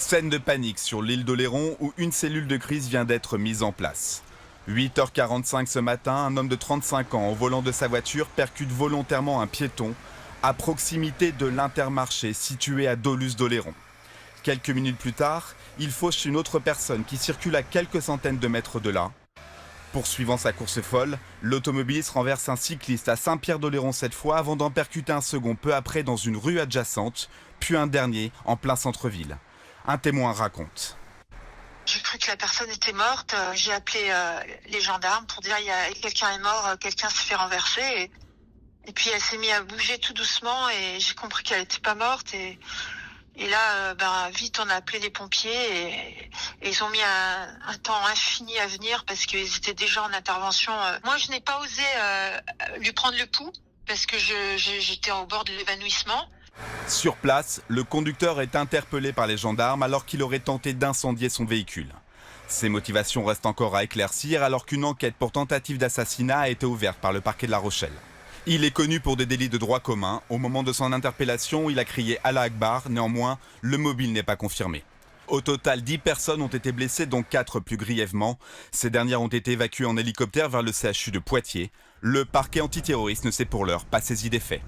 Scène de panique sur l'île d'Oléron où une cellule de crise vient d'être mise en place. 8h45 ce matin, un homme de 35 ans au volant de sa voiture percute volontairement un piéton à proximité de l'Intermarché situé à Dolusse d'Oléron. Quelques minutes plus tard, il fauche une autre personne qui circule à quelques centaines de mètres de là. Poursuivant sa course folle, l'automobiliste renverse un cycliste à Saint-Pierre-d'Oléron cette fois avant d'en percuter un second peu après dans une rue adjacente, puis un dernier en plein centre-ville. Un témoin raconte. J'ai cru que la personne était morte. J'ai appelé les gendarmes pour dire quelqu'un est mort, quelqu'un s'est fait renverser. Et puis elle s'est mise à bouger tout doucement et j'ai compris qu'elle n'était pas morte. Et là, vite, on a appelé les pompiers et ils ont mis un temps infini à venir parce qu'ils étaient déjà en intervention. Moi, je n'ai pas osé lui prendre le pouls parce que j'étais au bord de l'évanouissement. Sur place, le conducteur est interpellé par les gendarmes alors qu'il aurait tenté d'incendier son véhicule. Ses motivations restent encore à éclaircir alors qu'une enquête pour tentative d'assassinat a été ouverte par le parquet de La Rochelle. Il est connu pour des délits de droit commun. Au moment de son interpellation, il a crié Allah Akbar. Néanmoins, le mobile n'est pas confirmé. Au total, 10 personnes ont été blessées, dont 4 plus grièvement. Ces dernières ont été évacuées en hélicoptère vers le CHU de Poitiers. Le parquet antiterroriste ne s'est pour l'heure pas saisi des faits.